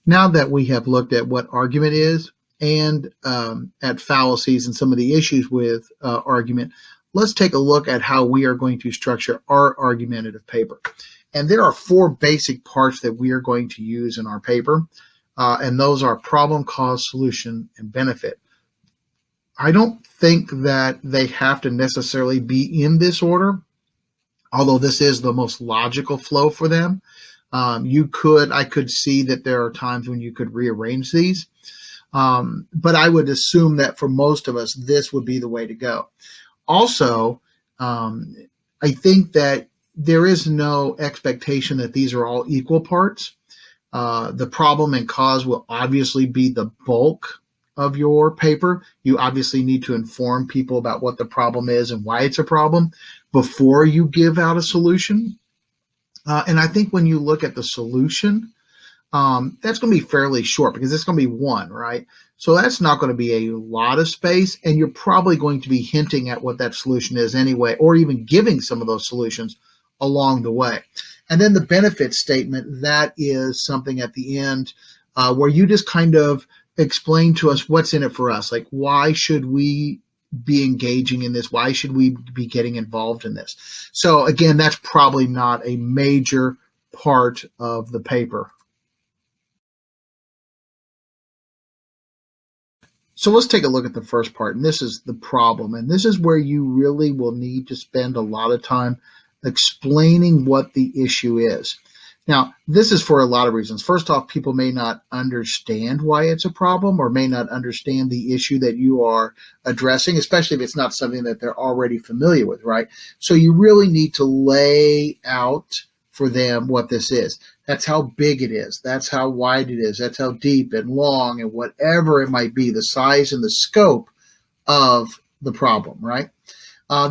Now that we have looked at what argument is and at fallacies and some of the issues with argument, let's take a look at how we are going to structure our argumentative paper. And there are four basic parts that we are going to use in our paper, and those are problem, cause, solution, and benefit. I don't think that they have to necessarily be in this order, although this is the most logical flow for them. I could see that there are times when you could rearrange these, but I would assume that for most of us, this would be the way to go. Also, I think that there is no expectation that these are all equal parts. The problem and cause will obviously be the bulk of your paper. You obviously need to inform people about what the problem is and why it's a problem before you give out a solution. And I think when you look at the solution, that's going to be fairly short because it's going to be one, right? So that's not going to be a lot of space, and you're probably going to be hinting at what that solution is anyway, or even giving some of those solutions along the way. And then the benefit statement, that is something at the end where you just kind of explain to us what's in it for us. Like, why should we be engaging in this? Why should we be getting involved in this? So again, that's probably not a major part of the paper. So let's take a look at the first part, and this is the problem. And this is where you really will need to spend a lot of time explaining what the issue is. Now, this is for a lot of reasons. First off, people may not understand why it's a problem or may not understand the issue that you are addressing, especially if it's not something that they're already familiar with, right? So you really need to lay out for them what this is. That's how big it is. That's how wide it is. That's how deep and long and whatever it might be, the size and the scope of the problem, right?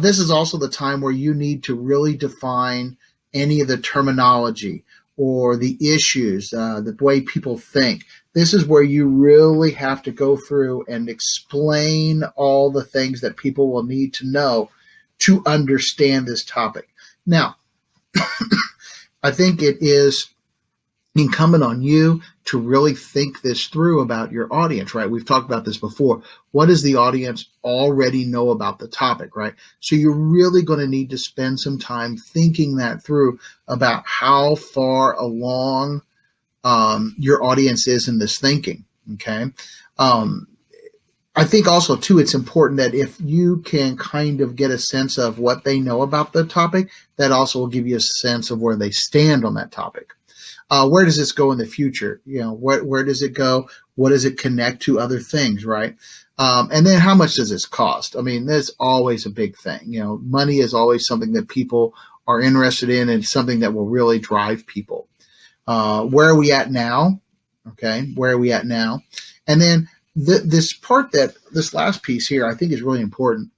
This is also the time where you need to really define any of the terminology or the issues, the way people think. This is where you really have to go through and explain all the things that people will need to know to understand this topic. Now, I think it is incumbent on you to really think this through about your audience, right? We've talked about this before. What does the audience already know about the topic, right? So you're really going to need to spend some time thinking that through about how far along your audience is in this thinking, okay? I think also, too, it's important that if you can kind of get a sense of what they know about the topic, that also will give you a sense of where they stand on that topic. Where does this go in the future? You know, where does it go? What does it connect to other things, right? And then how much does this cost? I mean, that's always a big thing. You know, money is always something that people are interested in and something that will really drive people. Where are we at now? Okay, where are we at now? And then this last piece here, I think is really important.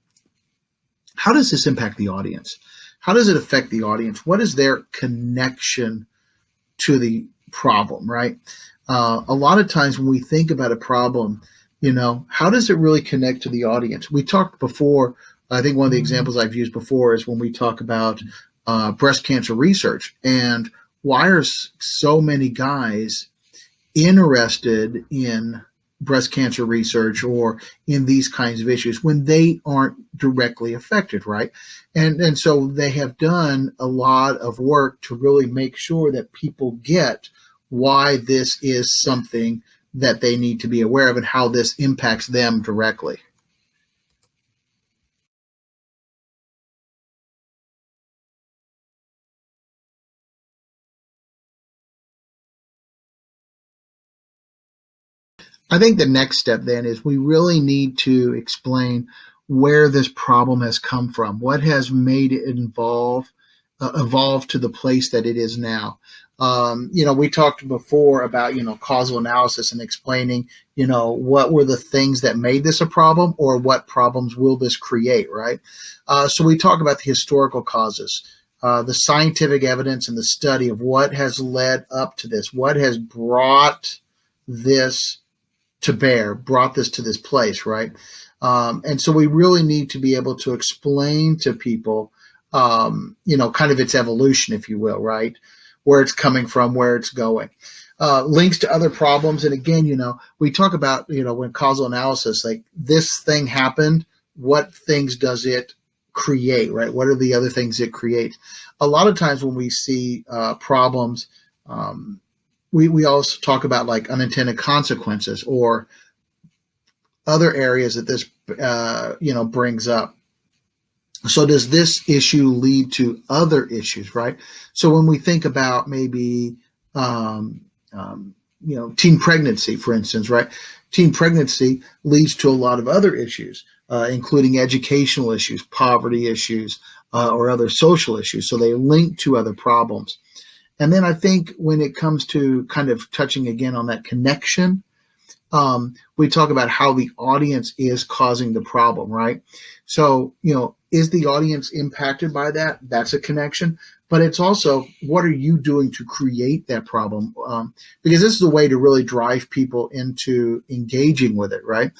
How does this impact the audience? How does it affect the audience? What is their connection to the problem, right? A lot of times when we think about a problem, you know, how does it really connect to the audience? We talked before, I think one of the examples I've used before is when we talk about breast cancer research, and why are so many guys interested in breast cancer research or in these kinds of issues when they aren't directly affected, right? And so they have done a lot of work to really make sure that people get why this is something that they need to be aware of and how this impacts them directly. I think the next step then is we really need to explain where this problem has come from, what has made it evolve to the place that it is now. You know, we talked before about, you know, causal analysis and explaining, you know, what were the things that made this a problem or what problems will this create, right? So we talk about the historical causes, the scientific evidence and the study of what has led up to this, what has brought this to bear, brought this to this place, right? And so we really need to be able to explain to people, you know, kind of its evolution, if you will, right? Where it's coming from, where it's going. links to other problems. And again, we talk about, when causal analysis, like this thing happened, what things does it create, right? What are the other things it creates? A lot of times when we see problems, we also talk about like unintended consequences or other areas that this, brings up. So does this issue lead to other issues, right? So when we think about maybe, teen pregnancy, for instance, right? Teen pregnancy leads to a lot of other issues, including educational issues, poverty issues, or other social issues. So they link to other problems. And then I think when it comes to kind of touching again on that connection, we talk about how the audience is causing the problem, right? So, is the audience impacted by that? That's a connection. But it's also, what are you doing to create that problem? Because this is a way to really drive people into engaging with it, right?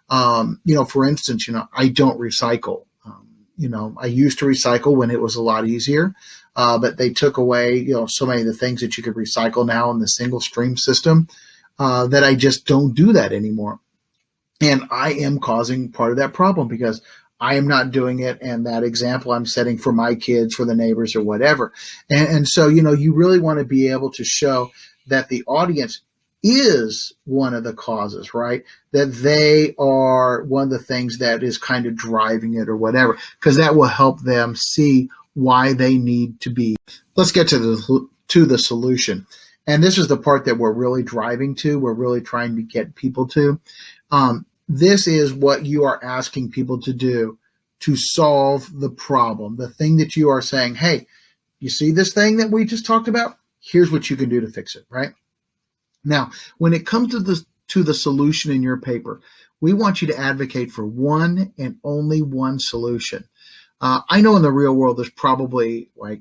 For instance, I don't recycle. I used to recycle when it was a lot easier, but they took away, so many of the things that you could recycle now in the single stream system. That I just don't do that anymore. And I am causing part of that problem because I am not doing it. And that example I'm setting for my kids, for the neighbors or whatever. And so, you really want to be able to show that the audience is one of the causes, right? That they are one of the things that is kind of driving it or whatever, because that will help them see why they need to be. Let's get to the solution. And this is the part that we're really driving to. We're really trying to get people to. This is what you are asking people to do to solve the problem. The thing that you are saying, hey, you see this thing that we just talked about? Here's what you can do to fix it, right? Now, when it comes to the solution in your paper, we want you to advocate for one and only one solution. I know in the real world, there's probably a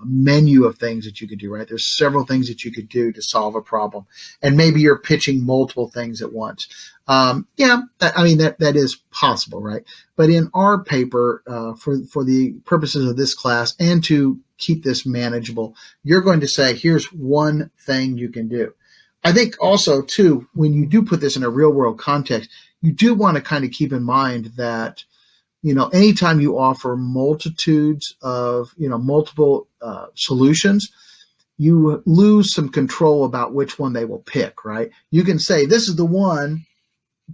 menu of things that you could do, right? There's several things that you could do to solve a problem. And maybe you're pitching multiple things at once. That is possible, right? But in our paper, for the purposes of this class and to keep this manageable, you're going to say, here's one thing you can do. I think also, too, when you do put this in a real world context, you do want to kind of keep in mind that anytime you offer multitudes of, multiple solutions, you lose some control about which one they will pick, right? You can say, this is the one,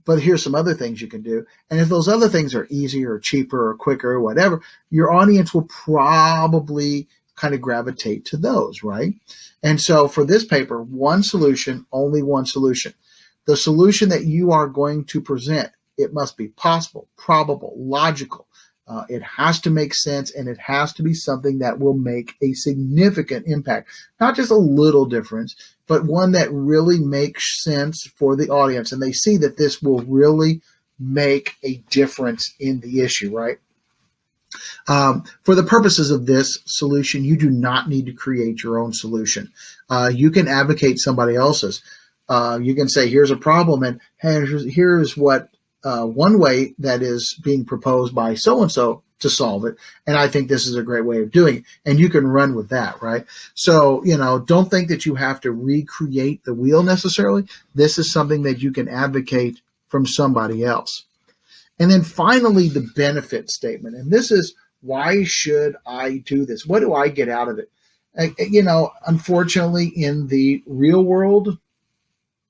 but here's some other things you can do. And if those other things are easier or cheaper or quicker or whatever, your audience will probably kind of gravitate to those, right? And so for this paper, one solution, only one solution. The solution that you are going to present, it must be possible, probable, logical. It has to make sense, and it has to be something that will make a significant impact. Not just a little difference, but one that really makes sense for the audience. And they see that this will really make a difference in the issue, right? For the purposes of this solution, you do not need to create your own solution. You can advocate somebody else's. You can say, here's a problem, and hey, here's what one way that is being proposed by so-and-so to solve it. And I think this is a great way of doing it. And you can run with that, right? So, don't think that you have to recreate the wheel necessarily. This is something that you can advocate from somebody else. And then finally, the benefit statement. And this is, why should I do this? What do I get out of it? Unfortunately, in the real world,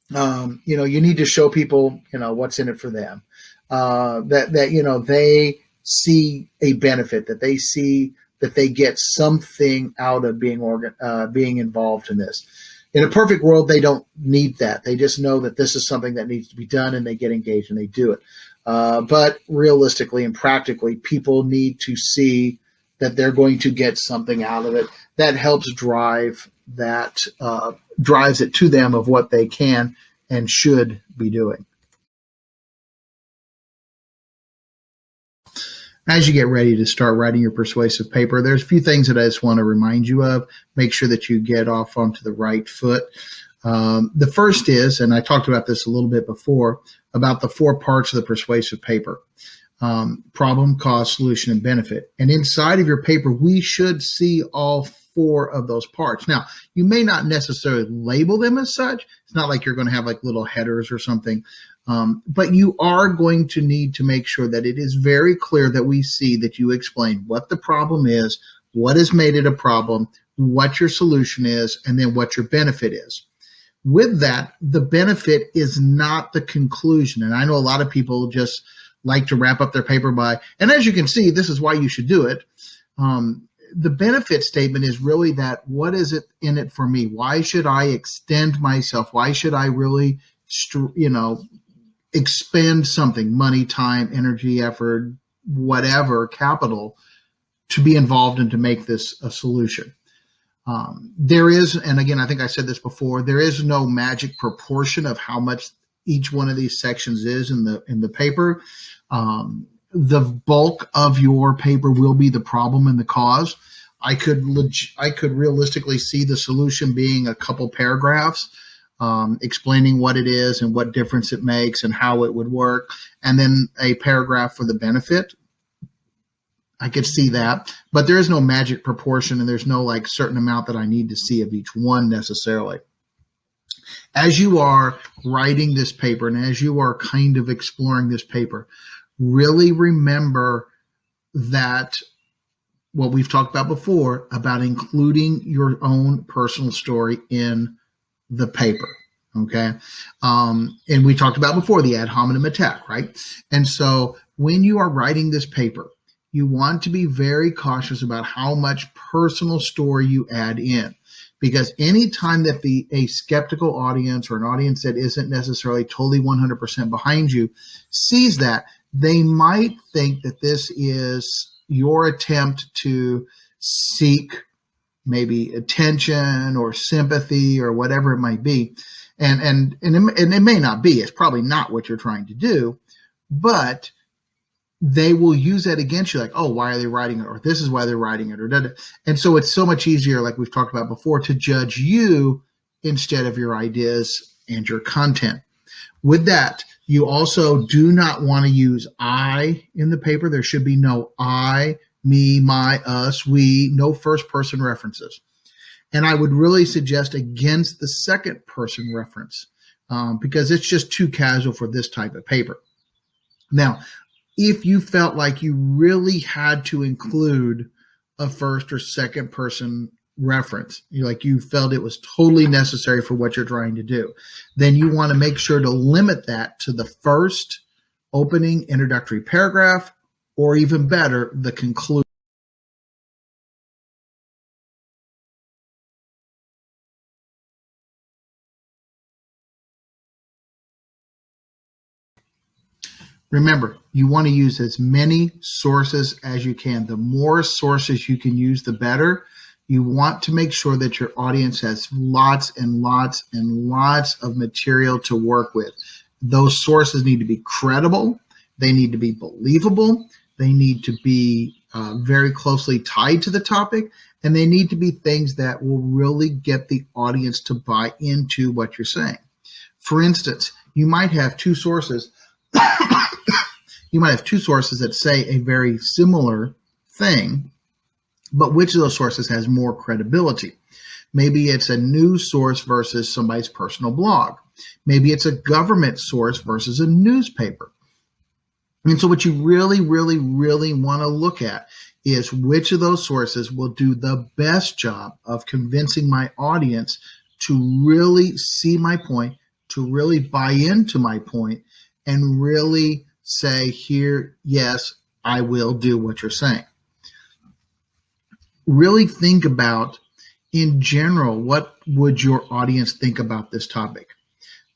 you need to show people, what's in it for them, that they see a benefit, that they see that they get something out of being involved in this. In a perfect world, they don't need that. They just know that this is something that needs to be done, and they get engaged and they do it. But realistically and practically, people need to see that they're going to get something out of it that helps drives it to them of what they can and should be doing. As you get ready to start writing your persuasive paper, there's a few things that I just want to remind you of. Make sure that you get off onto the right foot. The first is, and I talked about this a little bit before, about the 4 parts of the persuasive paper: problem, cause, solution, and benefit. And inside of your paper, we should see all 4 of those parts. Now, you may not necessarily label them as such. It's not like you're going to have like little headers or something. But you are going to need to make sure that it is very clear that we see that you explain what the problem is, what has made it a problem, what your solution is, and then what your benefit is. With that, the benefit is not the conclusion. And I know a lot of people just like to wrap up their paper by, and as you can see, this is why you should do it. The benefit statement is really that, what is it in it for me? Why should I extend myself? Why should I really, expend something, money, time, energy, effort, whatever, capital, to be involved and to make this a solution? There is, and again, I think I said this before, there is no magic proportion of how much each one of these sections is in the paper. The bulk of your paper will be the problem and the cause. I could realistically see the solution being a couple paragraphs, explaining what it is and what difference it makes and how it would work, and then a paragraph for the benefit. I could see that, but there is no magic proportion, and there's no like certain amount that I need to see of each one necessarily. As you are writing this paper and as you are kind of exploring this paper, really remember that what we've talked about before about including your own personal story in the paper. Okay. And we talked about before the ad hominem attack, right? And so when you are writing this paper, you want to be very cautious about how much personal story you add in, because anytime that a skeptical audience or an audience that isn't necessarily totally 100% behind you sees that, they might think that this is your attempt to seek maybe attention or sympathy or whatever it might be. And it may not be. It's probably not what you're trying to do, but they will use that against you, like, oh, why are they writing it? Or this is why they're writing it, or da-da. And so it's so much easier, like we've talked about before, to judge you instead of your ideas and your content. With that, you also do not want to use I in the paper. There should be no I, me, my, us, we, no first person references. And I would really suggest against the second person reference because it's just too casual for this type of paper. Now, if you felt like you really had to include a first or second person reference, you felt it was totally necessary for what you're trying to do, then you want to make sure to limit that to the first opening introductory paragraph, or even better, the conclusion. Remember, you want to use as many sources as you can. The more sources you can use, the better. You want to make sure that your audience has lots and lots and lots of material to work with. Those sources need to be credible. They need to be believable. They need to be very closely tied to the topic. And they need to be things that will really get the audience to buy into what you're saying. For instance, you might have two sources. You might have two sources that say a very similar thing, but which of those sources has more credibility? Maybe it's a news source versus somebody's personal blog. Maybe it's a government source versus a newspaper. And so what you really, really, really want to look at is which of those sources will do the best job of convincing my audience to really see my point, to really buy into my point, and really say, here, yes, I will do what you're saying. Really think about, in general, what would your audience think about this topic?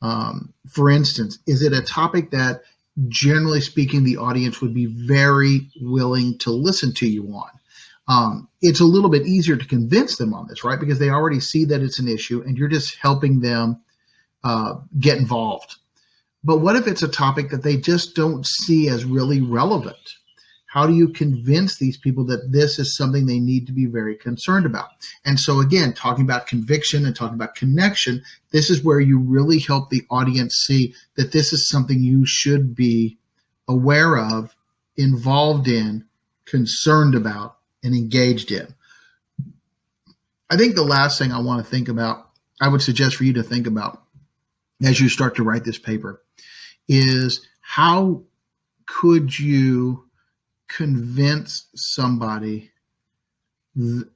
For instance, is it a topic that, generally speaking, the audience would be very willing to listen to you on? It's a little bit easier to convince them on this, right? Because they already see that it's an issue and you're just helping them get involved. But what if it's a topic that they just don't see as really relevant? How do you convince these people that this is something they need to be very concerned about? And so again, talking about conviction and talking about connection, this is where you really help the audience see that this is something you should be aware of, involved in, concerned about, and engaged in. I think the last thing I would suggest for you to think about as you start to write this paper is how could you convince somebody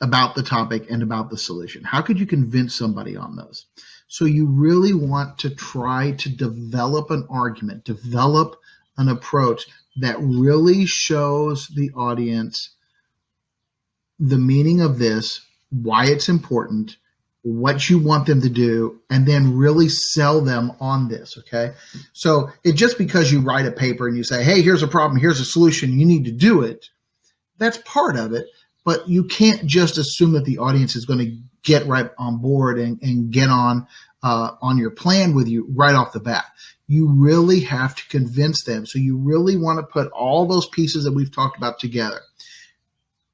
about the topic and about the solution? How could you convince somebody on those? So you really want to try to develop an argument, develop an approach that really shows the audience the meaning of this, why it's important, what you want them to do, and then really sell them on this, okay? So it just because you write a paper and you say, hey, here's a problem, here's a solution, you need to do it, that's part of it, but you can't just assume that the audience is going to get right on board and get on your plan with you right off the bat. You really have to convince them. So you really want to put all those pieces that we've talked about together.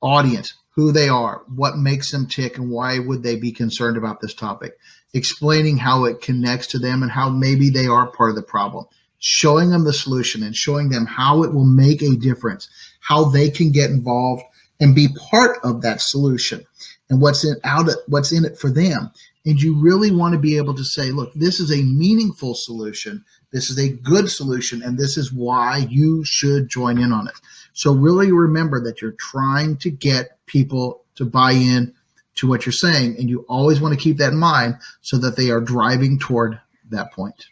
Audience, who they are, what makes them tick, and why would they be concerned about this topic. Explaining how it connects to them and how maybe they are part of the problem. Showing them the solution and showing them how it will make a difference, how they can get involved and be part of that solution and what's in it for them. And you really want to be able to say, look, this is a meaningful solution. This is a good solution, and this is why you should join in on it. So really remember that you're trying to get people to buy in to what you're saying, and you always want to keep that in mind so that they are driving toward that point.